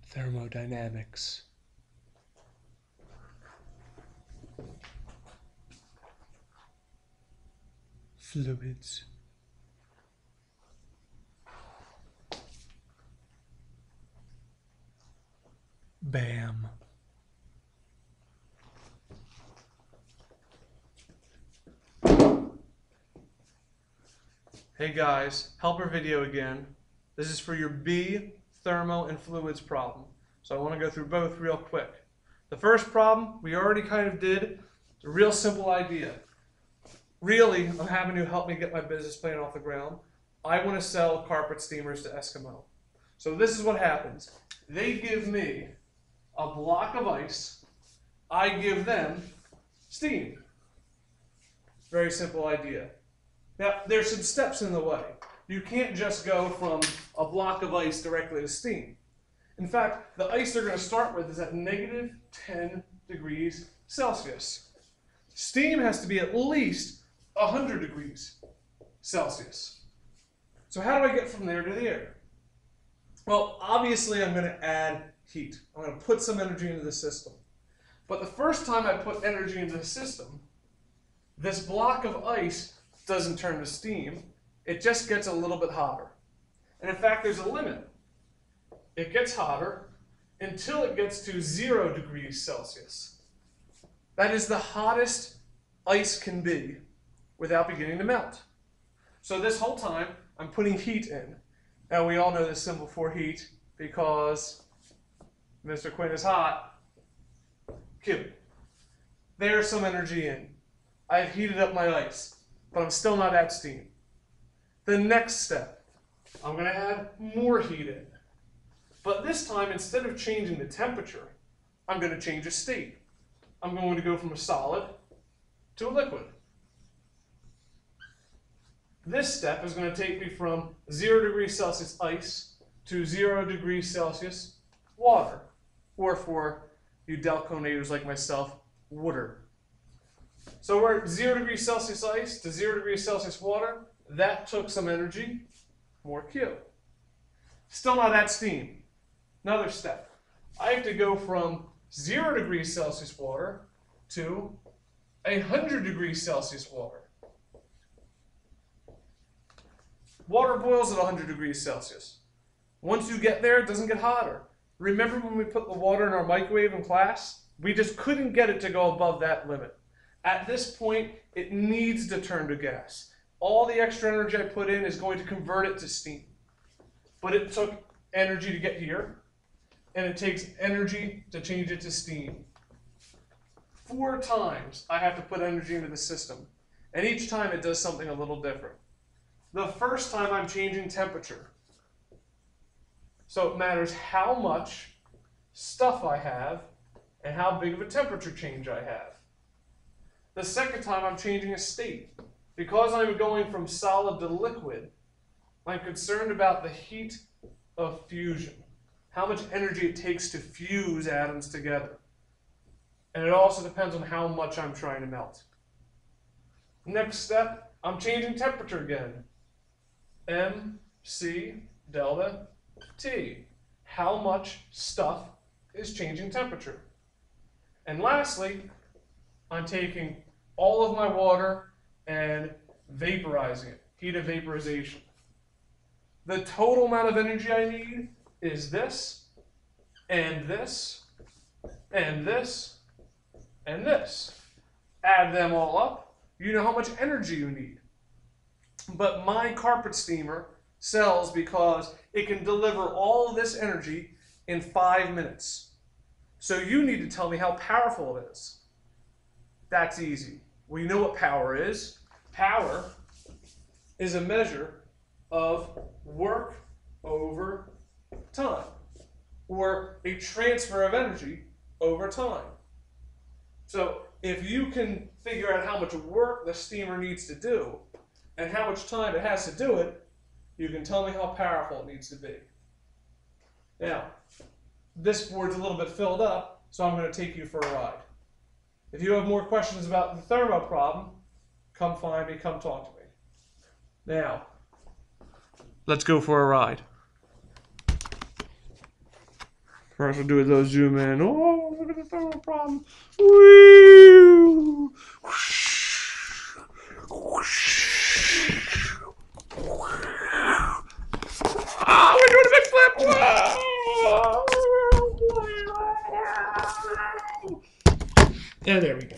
Thermodynamics. Fluids. Bam. Hey guys, helper video again. This is for your B, Thermo and Fluids problem. So I want to go through both real quick. The first problem we already kind of did. It's a real simple idea. Really, I'm having you help me get my business plan off the ground. I want to sell carpet steamers to Eskimo. So this is what happens. They give me a block of ice. I give them steam. Very simple idea. Now, there's some steps in the way. You can't just go from a block of ice directly to steam. In fact, the ice they're going to start with is at negative 10 degrees Celsius. Steam has to be at least 100 degrees Celsius. So how do I get from there to there? Well, obviously I'm going to add heat. I'm going to put some energy into the system. But the first time I put energy into the system, this block of ice doesn't turn to steam. It just gets a little bit hotter. And in fact, there's a limit. It gets hotter until it gets to 0 degrees Celsius. That is the hottest ice can be without beginning to melt. So this whole time, I'm putting heat in. Now we all know the symbol for heat because Mr. Quinn is hot. Q. There's some energy in. I've heated up my ice, but I'm still not at steam. The next step, I'm going to add more heat in. But this time, instead of changing the temperature, I'm going to change a state. I'm going to go from a solid to a liquid. This step is going to take me from 0 degrees Celsius ice to 0 degrees Celsius water. Or for you Delconators like myself, water. So we're at 0 degrees Celsius ice to 0 degrees Celsius water. That took some energy, more Q. Still not at steam. Another step. I have to go from 0 degrees Celsius water to 100 degrees Celsius water. Water boils at 100 degrees Celsius. Once you get there, it doesn't get hotter. Remember when we put the water in our microwave in class? We just couldn't get it to go above that limit. At this point, it needs to turn to gas. All the extra energy I put in is going to convert it to steam. But it took energy to get here, and it takes energy to change it to steam. 4 times I have to put energy into the system, and each time it does something a little different. The first time I'm changing temperature. So it matters how much stuff I have and how big of a temperature change I have. The second time I'm changing a state. Because I'm going from solid to liquid, I'm concerned about the heat of fusion. How much energy it takes to fuse atoms together. And it also depends on how much I'm trying to melt. Next step, I'm changing temperature again. M, C, delta, T. How much stuff is changing temperature? And lastly, I'm taking all of my water and vaporizing it, heat of vaporization. The total amount of energy I need is this, and this, and this, and this. Add them all up, you know how much energy you need. But my carpet steamer sells because it can deliver all of this energy in 5 minutes. So you need to tell me how powerful it is. That's easy. Well, you know what power is. Power is a measure of work over time, or a transfer of energy over time. So if you can figure out how much work the steamer needs to do and how much time it has to do it, you can tell me how powerful it needs to be. Now, this board's a little bit filled up, so I'm going to take you for a ride. If you have more questions about the thermo problem, come find me, come talk to me. Now, let's go for a ride. First we'll do a little zoom in. Oh, look at the thermal problem. Woo! Oh, we're doing a big flip! Whoa! And there we go.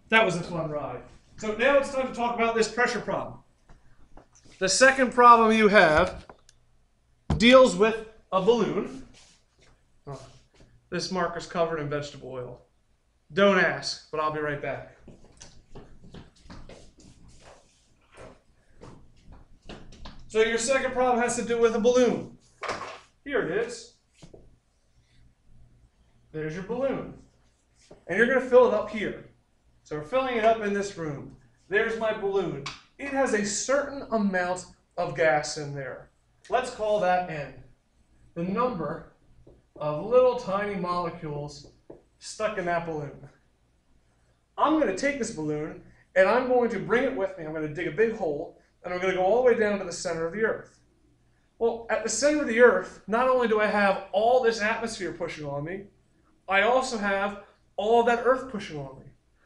That was a fun ride. So now it's time to talk about this pressure problem. The second problem you have deals with a balloon. Oh, this marker's covered in vegetable oil. Don't ask, but I'll be right back. So your second problem has to do with a balloon. Here it is. There's your balloon. And you're going to fill it up here. So we're filling it up in this room. There's my balloon. It has a certain amount of gas in there. Let's call that N. The number of little tiny molecules stuck in that balloon. I'm going to take this balloon and I'm going to bring it with me. I'm going to dig a big hole and I'm going to go all the way down to the center of the Earth. Well, at the center of the Earth, not only do I have all this atmosphere pushing on me, I also have all that Earth pushing on me.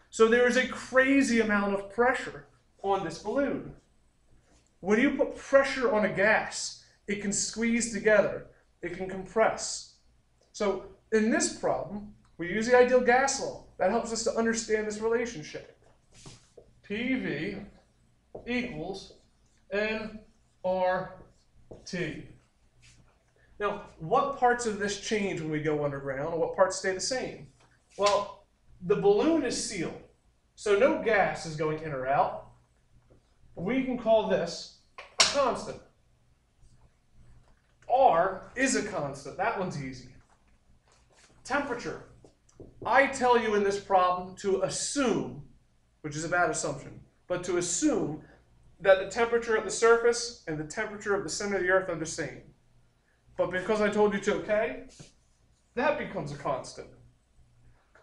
So there is a crazy amount of pressure on this balloon. When you put pressure on a gas, it can squeeze together. It can compress. So in this problem, we use the ideal gas law. That helps us to understand this relationship. PV equals nRT. Now, what parts of this change when we go underground, and what parts stay the same? Well, the balloon is sealed, so no gas is going in or out. We can call this a constant. R is a constant. That one's easy. Temperature. I tell you in this problem to assume, which is a bad assumption, but to assume that the temperature at the surface and the temperature of the center of the Earth are the same. But because I told you to okay, that becomes a constant.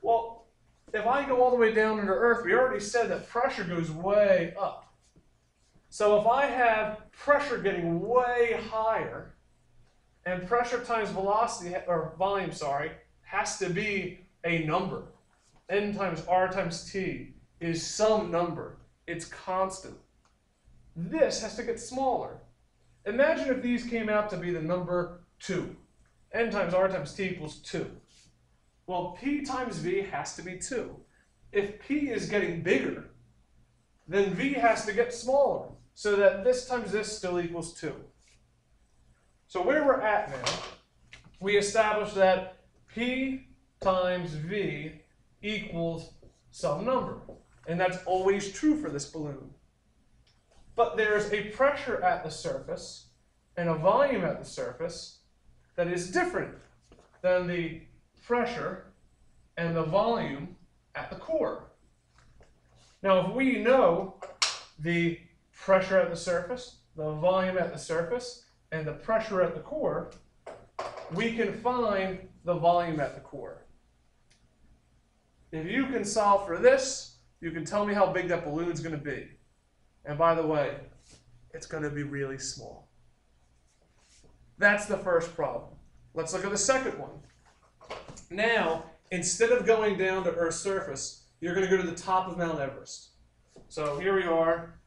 Well, if I go all the way down into Earth, we already said that pressure goes way up. So if I have pressure getting way higher, and pressure times velocity, or volume, sorry, has to be a number. N times R times T is some number. It's constant. This has to get smaller. Imagine if these came out to be the number 2. N times R times T equals 2. Well, P times V has to be 2. If P is getting bigger, then V has to get smaller, so that this times this still equals 2. So where we're at now, we established that P times V equals some number. And that's always true for this balloon. But there's a pressure at the surface and a volume at the surface that is different than the pressure and the volume at the core. Now, if we know the pressure at the surface, the volume at the surface, and the pressure at the core, we can find the volume at the core. If you can solve for this, you can tell me how big that balloon is going to be. And by the way, it's going to be really small. That's the first problem. Let's look at the second one. Now, instead of going down to Earth's surface, you're going to go to the top of Mount Everest. So here we are.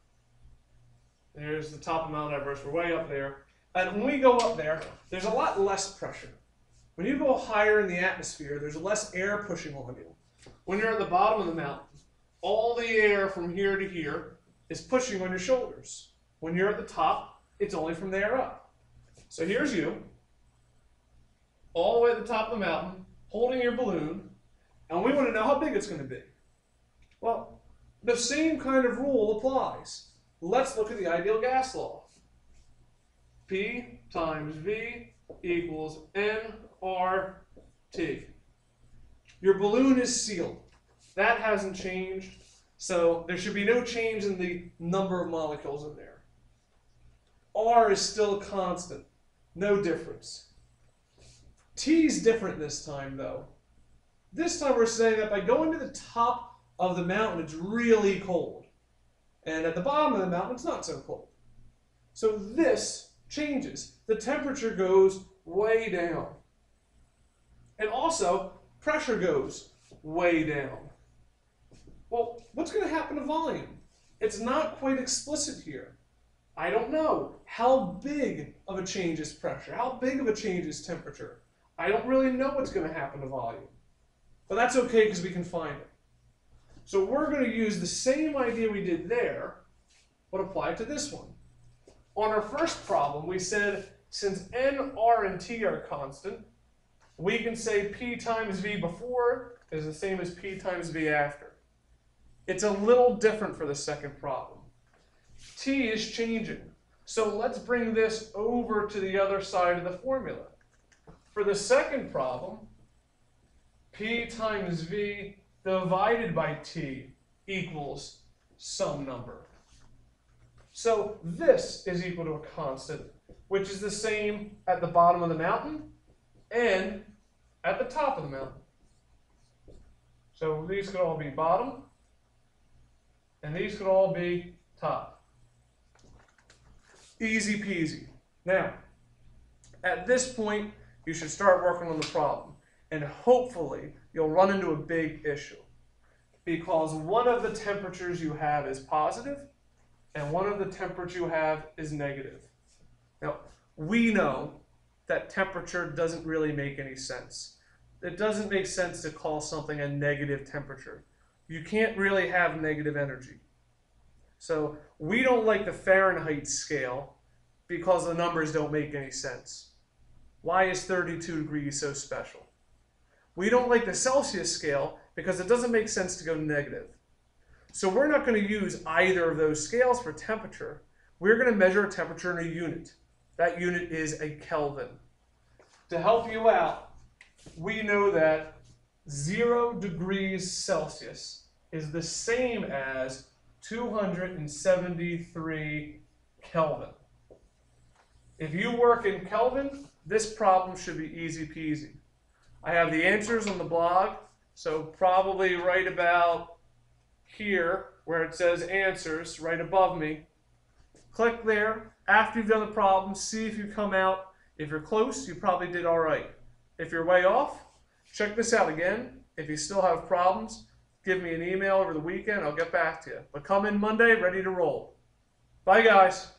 There's the top of Mount Everest. We're way up there. And when we go up there, there's a lot less pressure. When you go higher in the atmosphere, there's less air pushing on you. When you're at the bottom of the mountain, all the air from here to here is pushing on your shoulders. When you're at the top, it's only from there up. So here's you, all the way at the top of the mountain, holding your balloon, and we want to know how big it's going to be. Well, the same kind of rule applies. Let's look at the ideal gas law. P times V equals nRT. Your balloon is sealed. That hasn't changed, so there should be no change in the number of molecules in there. R is still a constant, no difference. T is different this time, though. This time we're saying that by going to the top of the mountain, it's really cold. And at the bottom of the mountain, it's not so cold. So this changes. The temperature goes way down. And also, pressure goes way down. Well, what's going to happen to volume? It's not quite explicit here. I don't know. How big of a change is pressure? How big of a change is temperature? I don't really know what's going to happen to volume. But that's okay because we can find it. So we're going to use the same idea we did there, but apply it to this one. On our first problem, we said since n, r, and t are constant, we can say P times V before is the same as P times V after. It's a little different for the second problem. T is changing. So let's bring this over to the other side of the formula. For the second problem, P times V divided by T equals some number. So this is equal to a constant, which is the same at the bottom of the mountain and at the top of the mountain. So these could all be bottom, and these could all be top. Easy peasy. Now, at this point, you should start working on the problem, and hopefully you'll run into a big issue, because one of the temperatures you have is positive, and one of the temperatures you have is negative. Now, we know that temperature doesn't really make any sense. It doesn't make sense to call something a negative temperature. You can't really have negative energy. So we don't like the Fahrenheit scale because the numbers don't make any sense. Why is 32 degrees so special? We don't like the Celsius scale because it doesn't make sense to go negative. So we're not going to use either of those scales for temperature. We're going to measure a temperature in a unit. That unit is a Kelvin. To help you out, we know that 0 degrees Celsius is the same as 273 Kelvin. If you work in Kelvin, this problem should be easy peasy. I have the answers on the blog, so probably right about here where it says answers, right above me. Click there. After you've done the problem, see if you come out. If you're close, you probably did all right. If you're way off, check this out again. If you still have problems, give me an email over the weekend. I'll get back to you. But come in Monday ready to roll. Bye, guys.